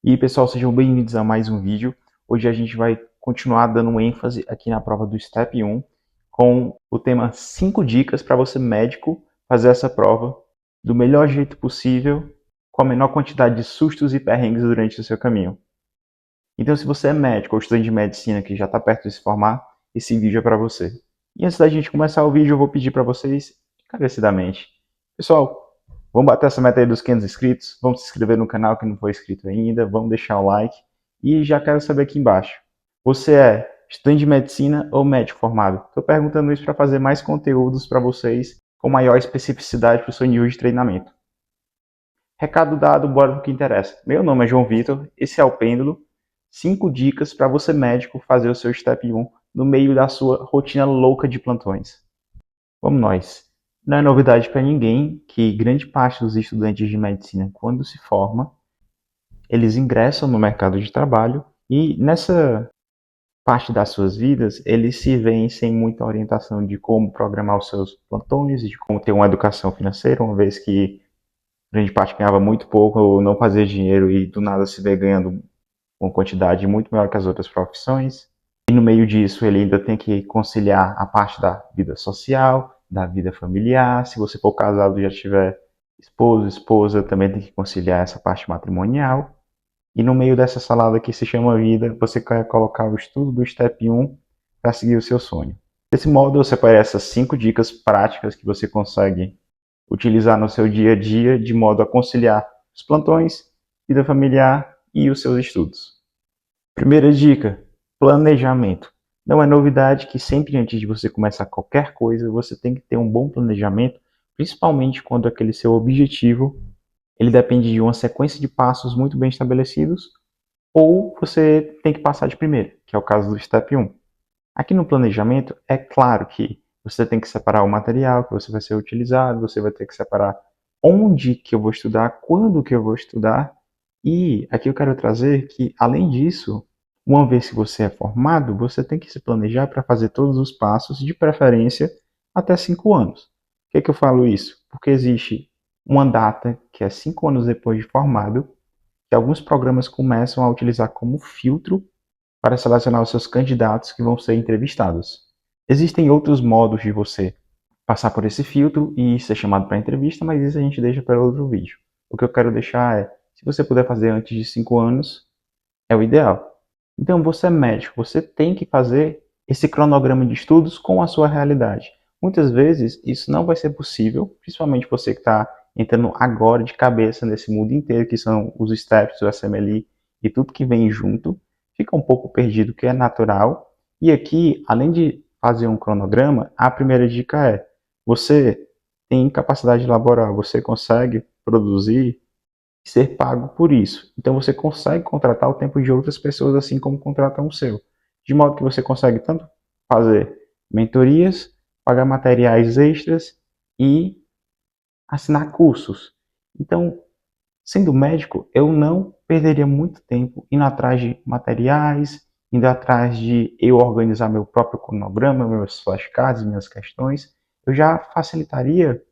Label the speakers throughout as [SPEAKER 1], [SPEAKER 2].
[SPEAKER 1] E pessoal, sejam bem-vindos a mais um vídeo. Hoje a gente vai continuar dando ênfase aqui na prova do Step 1 com o tema 5 dicas para você médico fazer essa prova do melhor jeito possível, com a menor quantidade de sustos e perrengues durante o seu caminho. Então, se você é médico ou estudante de medicina que já está perto de se formar, esse vídeo é para você. E antes da gente começar o vídeo, eu vou pedir para vocês, encarecidamente, pessoal, vamos bater essa meta aí dos 500 inscritos, vamos se inscrever no canal que não foi inscrito ainda, vamos deixar o like. E já quero saber aqui embaixo, você é estudante de medicina ou médico formado? Estou perguntando isso para fazer mais conteúdos para vocês com maior especificidade para o seu nível de treinamento. Recado dado, bora pro que interessa. Meu nome é João Vitor, esse é o Pêndulo. 5 dicas para você médico fazer o seu Step 1 no meio da sua rotina louca de plantões. Vamos nós. Não é novidade para ninguém que grande parte dos estudantes de medicina, quando se forma, eles ingressam no mercado de trabalho e nessa parte das suas vidas, eles se veem sem muita orientação de como programar os seus plantões, de como ter uma educação financeira, uma vez que grande parte ganhava muito pouco ou não fazia dinheiro e do nada se vê ganhando uma quantidade muito maior que as outras profissões. E no meio disso ele ainda tem que conciliar a parte da vida social, da vida familiar. Se você for casado e já tiver esposo, esposa, também tem que conciliar essa parte matrimonial. E no meio dessa salada que se chama vida, você quer colocar o estudo do Step 1 para seguir o seu sonho. Desse modo, eu separei essas 5 dicas práticas que você consegue utilizar no seu dia a dia de modo a conciliar os plantões, vida familiar e os seus estudos. Primeira dica, planejamento. Não é novidade que sempre antes de você começar qualquer coisa, você tem que ter um bom planejamento, principalmente quando aquele seu objetivo ele depende de uma sequência de passos muito bem estabelecidos, ou você tem que passar de primeira, que é o caso do Step 1. Aqui no planejamento, é claro que você tem que separar o material que você vai ser utilizado, você vai ter que separar onde que eu vou estudar, quando que eu vou estudar, e aqui eu quero trazer que, além disso, uma vez que você é formado, você tem que se planejar para fazer todos os passos, de preferência, até 5 anos. Por que eu falo isso? Porque existe uma data, que é 5 anos depois de formado, que alguns programas começam a utilizar como filtro para selecionar os seus candidatos que vão ser entrevistados. Existem outros modos de você passar por esse filtro e ser chamado para entrevista, mas isso a gente deixa para outro vídeo. O que eu quero deixar é, se você puder fazer antes de 5 anos, é o ideal. Então, você é médico, você tem que fazer esse cronograma de estudos com a sua realidade. Muitas vezes, isso não vai ser possível, principalmente você que está entrando agora de cabeça nesse mundo inteiro, que são os steps, o SMLI e tudo que vem junto. Fica um pouco perdido, que é natural. E aqui, além de fazer um cronograma, a primeira dica é, você tem capacidade laboral, você consegue produzir ser pago por isso. Então você consegue contratar o tempo de outras pessoas assim como contratam o seu. De modo que você consegue tanto fazer mentorias, pagar materiais extras e assinar cursos. Então, sendo médico, eu não perderia muito tempo indo atrás de materiais, indo atrás de eu organizar meu próprio cronograma, meus flashcards, minhas questões. Eu já facilitaria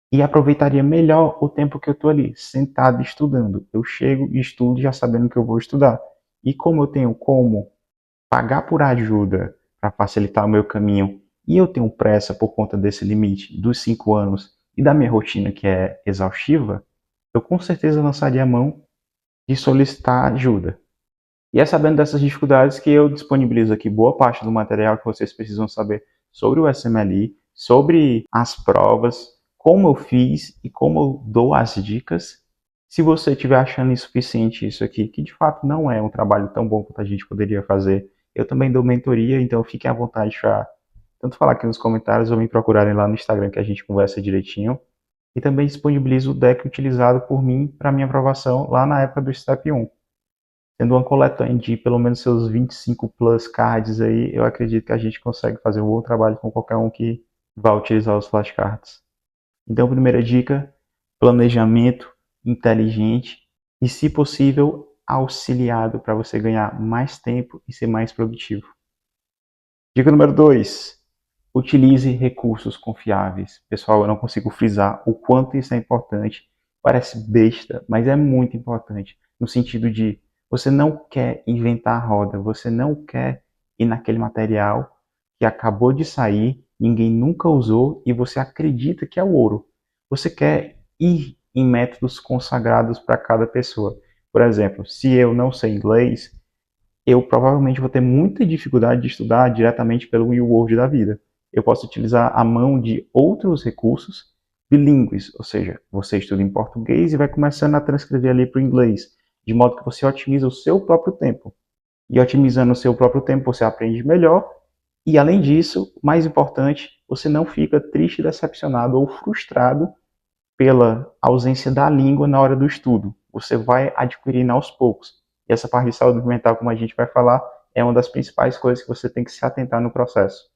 [SPEAKER 1] e aproveitaria melhor o tempo que eu estou ali, sentado estudando. Eu chego e estudo já sabendo que eu vou estudar. E como eu tenho como pagar por ajuda para facilitar o meu caminho, e eu tenho pressa por conta desse limite dos 5 anos e da minha rotina que é exaustiva, eu com certeza lançaria a mão de solicitar ajuda. E é sabendo dessas dificuldades que eu disponibilizo aqui boa parte do material que vocês precisam saber sobre o SMLI, sobre as provas, como eu fiz e como eu dou as dicas. Se você estiver achando insuficiente isso aqui, que de fato não é um trabalho tão bom quanto a gente poderia fazer, eu também dou mentoria, então fiquem à vontade para tanto falar aqui nos comentários ou me procurarem lá no Instagram que a gente conversa direitinho. E também disponibilizo o deck utilizado por mim para minha aprovação lá na época do Step 1. Tendo uma coletânea de pelo menos seus 25 plus cards aí, eu acredito que a gente consegue fazer um bom trabalho com qualquer um que vá utilizar os flashcards. Então, primeira dica, planejamento inteligente e, se possível, auxiliado para você ganhar mais tempo e ser mais produtivo. Dica número 2, utilize recursos confiáveis. Pessoal, eu não consigo frisar o quanto isso é importante. Parece besta, mas é muito importante. No sentido de Você não quer inventar a roda, você não quer ir naquele material que acabou de sair, ninguém nunca usou e você acredita que é o ouro. Você quer ir em métodos consagrados para cada pessoa. Por exemplo, se eu não sei inglês, eu provavelmente vou ter muita dificuldade de estudar diretamente pelo Word da vida. Eu posso utilizar a mão de outros recursos bilíngues, ou seja, você estuda em português e vai começando a transcrever ali para o inglês, de modo que você otimiza o seu próprio tempo. E otimizando o seu próprio tempo, você aprende melhor. E além disso, mais importante, você não fica triste, decepcionado ou frustrado pela ausência da língua na hora do estudo. Você vai adquirindo aos poucos. E essa parte de saúde mental, como a gente vai falar, é uma das principais coisas que você tem que se atentar no processo.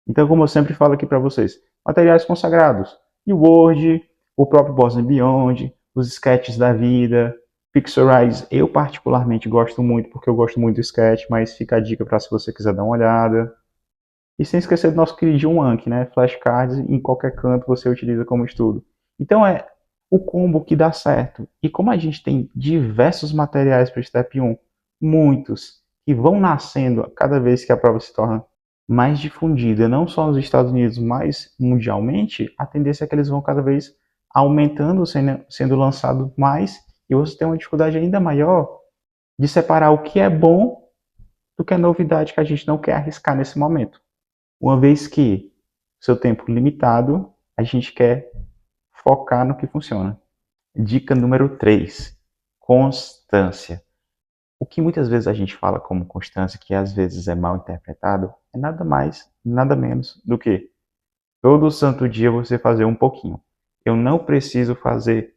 [SPEAKER 1] Então, como eu sempre falo aqui para vocês, materiais consagrados, o Word, o próprio Boston Beyond, os sketches da vida, Pixorize, eu particularmente gosto muito, porque eu gosto muito do sketch, mas fica a dica para se você quiser dar uma olhada. E sem esquecer do nosso queridinho Anki, né? Flashcards em qualquer canto você utiliza como estudo. Então é o combo que dá certo. E como a gente tem diversos materiais para o Step 1, muitos, que vão nascendo a cada vez que a prova se torna mais difundida, não só nos Estados Unidos, mas mundialmente, a tendência é que eles vão cada vez aumentando, sendo lançados mais, e você tem uma dificuldade ainda maior de separar o que é bom do que é novidade que a gente não quer arriscar nesse momento. Uma vez que seu tempo limitado, a gente quer focar no que funciona. Dica número 3, constância. O que muitas vezes a gente fala como constância, que às vezes é mal interpretado, é nada mais, nada menos do que todo santo dia você fazer um pouquinho. Eu não preciso fazer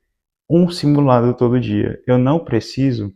[SPEAKER 1] um simulado todo dia. Eu não preciso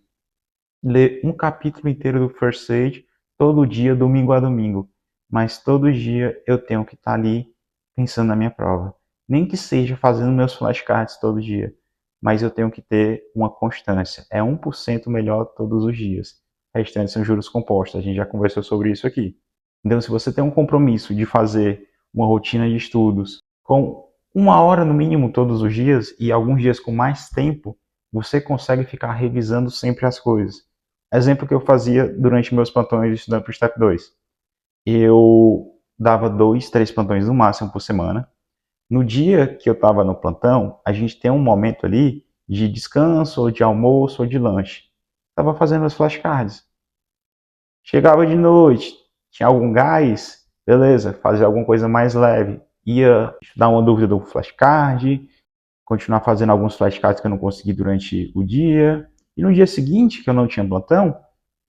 [SPEAKER 1] ler um capítulo inteiro do First Aid todo dia, domingo a domingo. Mas todo dia eu tenho que estar ali pensando na minha prova. Nem que seja fazendo meus flashcards todo dia. Mas eu tenho que ter uma constância. É 1% melhor todos os dias. A restante são juros compostos. A gente já conversou sobre isso aqui. Então, se você tem um compromisso de fazer uma rotina de estudos com 1 hora no mínimo todos os dias e alguns dias com mais tempo, você consegue ficar revisando sempre as coisas. Exemplo que eu fazia durante meus plantões estudando para o Step 2. Eu dava 2, 3 plantões no máximo por semana. No dia que eu estava no plantão, a gente tem um momento ali de descanso, ou de almoço, ou de lanche. Estava fazendo as flashcards. Chegava de noite, tinha algum gás, beleza, fazia alguma coisa mais leve. Ia estudar uma dúvida do flashcard, continuar fazendo alguns flashcards que eu não consegui durante o dia. E no dia seguinte, que eu não tinha plantão,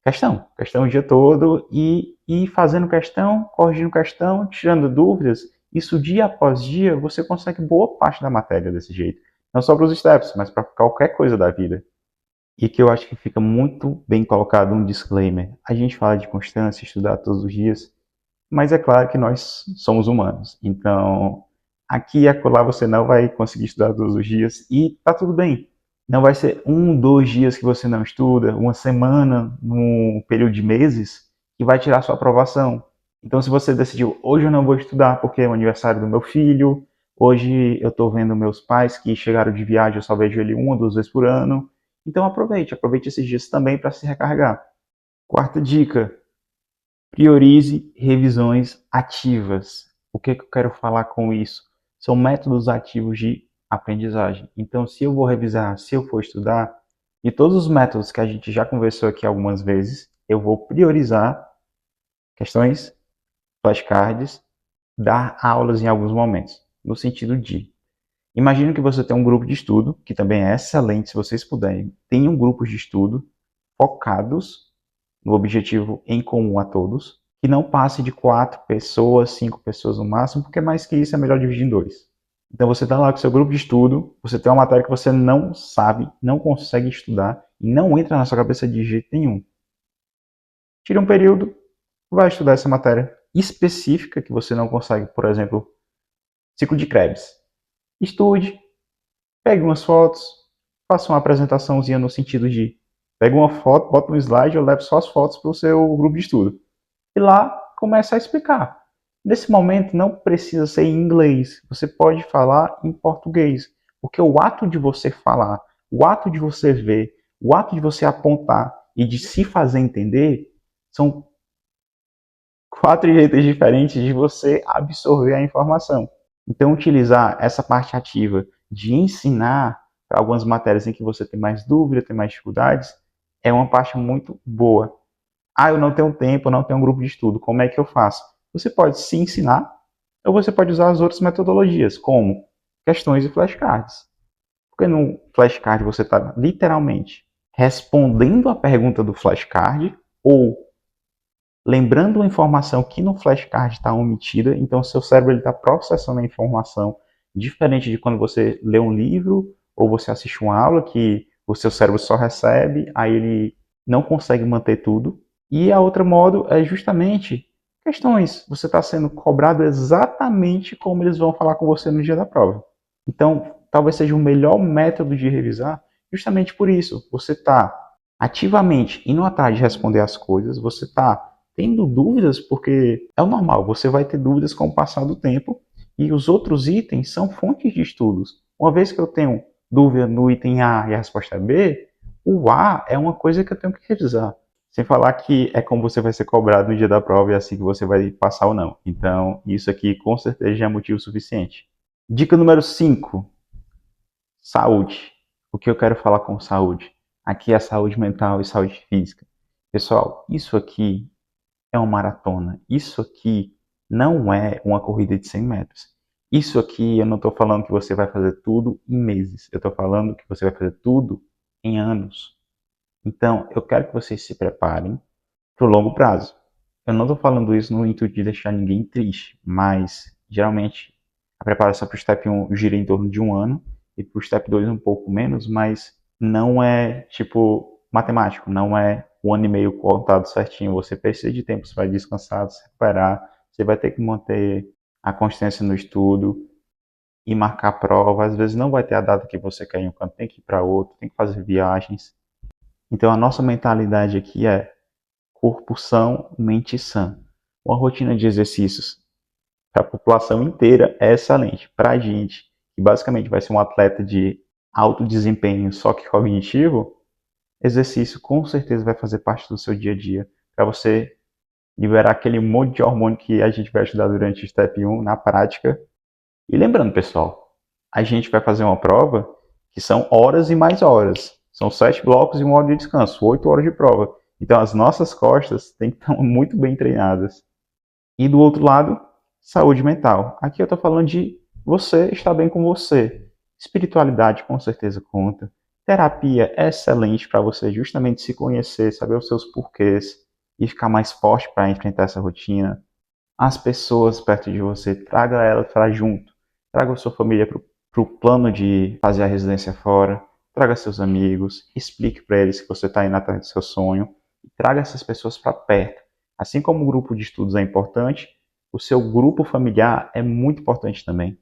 [SPEAKER 1] questão o dia todo e fazendo questão, corrigindo questão, tirando dúvidas. Isso dia após dia, você consegue boa parte da matéria desse jeito. Não só para os steps, mas para qualquer coisa da vida. E que eu acho que fica muito bem colocado um disclaimer. A gente fala de constância, estudar todos os dias, mas é claro que nós somos humanos. Então, aqui e acolá você não vai conseguir estudar todos os dias e tá tudo bem. Não vai ser 1, 2 dias que você não estuda, uma semana, num período de meses, que vai tirar sua aprovação. Então, se você decidiu, hoje eu não vou estudar porque é o aniversário do meu filho, hoje eu estou vendo meus pais que chegaram de viagem, eu só vejo ele 1 ou 2 vezes por ano. Então, aproveite esses dias também para se recarregar. Quarta dica, priorize revisões ativas. O que eu quero falar com isso? São métodos ativos de aprendizagem. Então, se eu vou revisar, se eu for estudar, de todos os métodos que a gente já conversou aqui algumas vezes, eu vou priorizar questões, flashcards, dar aulas em alguns momentos, no sentido de imagine que você tem um grupo de estudo, que também é excelente se vocês puderem. Tenham grupos de estudo focados no objetivo em comum a todos, que não passe de 4 pessoas, 5 pessoas no máximo, porque mais que isso é melhor dividir em 2. Então você está lá com seu grupo de estudo, você tem uma matéria que você não sabe, não consegue estudar e não entra na sua cabeça de jeito nenhum. Tire um período, vai estudar essa matéria específica que você não consegue, por exemplo, ciclo de Krebs. Estude, pegue umas fotos, faça uma apresentaçãozinha no sentido de pega uma foto, bota um slide, eu levo só as fotos para o seu grupo de estudo. E lá começa a explicar. Nesse momento não precisa ser em inglês, você pode falar em português, porque o ato de você falar, o ato de você ver, o ato de você apontar e de se fazer entender, são 4 jeitos diferentes de você absorver a informação. Então, utilizar essa parte ativa de ensinar para algumas matérias em que você tem mais dúvida, tem mais dificuldades, é uma parte muito boa. Ah, eu não tenho tempo, eu não tenho um grupo de estudo, como é que eu faço? Você pode se ensinar, ou você pode usar as outras metodologias, como questões e flashcards. Porque no flashcard você está literalmente respondendo a pergunta do flashcard, ou lembrando uma informação que no flashcard está omitida, então o seu cérebro está processando a informação, diferente de quando você lê um livro ou você assiste uma aula que o seu cérebro só recebe, aí ele não consegue manter tudo. E a outra modo é justamente questões. Você está sendo cobrado exatamente como eles vão falar com você no dia da prova. Então, talvez seja o melhor método de revisar, justamente por isso. Você está ativamente indo atrás de responder as coisas, você está tendo dúvidas, porque é o normal, você vai ter dúvidas com o passar do tempo, e os outros itens são fontes de estudos. Uma vez que eu tenho dúvida no item A e a resposta é B, o A é uma coisa que eu tenho que revisar. Sem falar que é como você vai ser cobrado no dia da prova e é assim que você vai passar ou não. Então, isso aqui com certeza já é motivo suficiente. Dica número 5. Saúde. O que eu quero falar com saúde? Aqui é saúde mental e saúde física. Pessoal, isso aqui é uma maratona. Isso aqui não é uma corrida de 100 metros. Isso aqui eu não estou falando que você vai fazer tudo em meses. Eu estou falando que você vai fazer tudo em anos. Então, eu quero que vocês se preparem para o longo prazo. Eu não estou falando isso no intuito de deixar ninguém triste, mas geralmente a preparação para o Step 1 gira em torno de um ano e para o Step 2 um pouco menos, mas não é tipo matemático, não é um ano e meio contado certinho. Você precisa de tempo para descansar, se recuperar, você vai ter que manter a constância no estudo e marcar a prova. Às vezes não vai ter a data que você quer em um canto, tem que ir para outro, tem que fazer viagens. Então a nossa mentalidade aqui é corpo são, mente sã. Uma rotina de exercícios para a população inteira é excelente. Para a gente, que basicamente vai ser um atleta de alto desempenho, só que cognitivo, exercício com certeza vai fazer parte do seu dia a dia, para você liberar aquele monte de hormônio que a gente vai estudar durante o Step 1 na prática. E lembrando, pessoal, a gente vai fazer uma prova que são horas e mais horas. São 7 blocos e 1 hora de descanso, 8 horas de prova. Então as nossas costas têm que estar muito bem treinadas. E do outro lado, saúde mental. Aqui eu estou falando de você estar bem com você. Espiritualidade com certeza conta. Terapia é excelente para você justamente se conhecer, saber os seus porquês e ficar mais forte para enfrentar essa rotina. As pessoas perto de você, traga elas para junto. Traga a sua família para o plano de fazer a residência fora. Traga seus amigos, explique para eles que você está indo atrás do seu sonho. E traga essas pessoas para perto. Assim como o grupo de estudos é importante, o seu grupo familiar é muito importante também.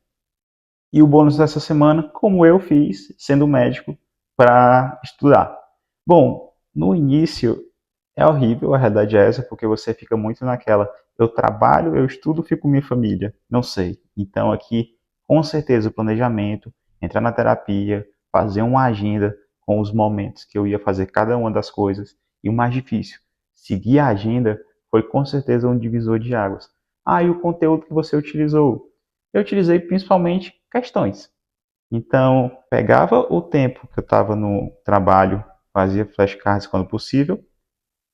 [SPEAKER 1] E o bônus dessa semana, como eu fiz, sendo médico, para estudar. Bom, no início é horrível, a realidade é essa, porque você fica muito naquela, eu trabalho, eu estudo, fico com minha família. Não sei. Então aqui, com certeza, o planejamento, entrar na terapia, fazer uma agenda com os momentos que eu ia fazer cada uma das coisas. E o mais difícil, seguir a agenda foi com certeza um divisor de águas. Ah, e o conteúdo que você utilizou? Eu utilizei principalmente questões. Então, pegava o tempo que eu estava no trabalho, fazia flashcards quando possível,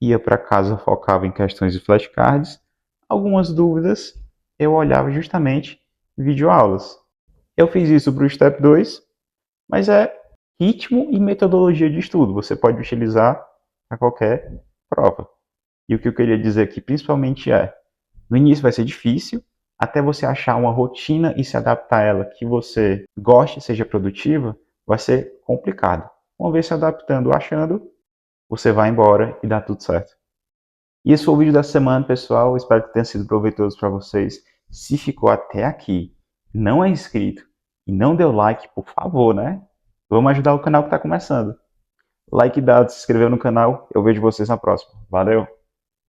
[SPEAKER 1] ia para casa, focava em questões de flashcards. Algumas dúvidas, eu olhava justamente videoaulas. Eu fiz isso para o Step 2, mas é ritmo e metodologia de estudo. Você pode utilizar para qualquer prova. E o que eu queria dizer aqui principalmente é, no início vai ser difícil, até você achar uma rotina e se adaptar a ela que você goste e seja produtiva, vai ser complicado. Uma vez se adaptando, achando, você vai embora e dá tudo certo. E esse foi o vídeo da semana, pessoal. Espero que tenha sido proveitoso para vocês. Se ficou até aqui, não é inscrito e não deu like, por favor, né? Vamos ajudar o canal que está começando. Like dado, se inscrever no canal. Eu vejo vocês na próxima. Valeu!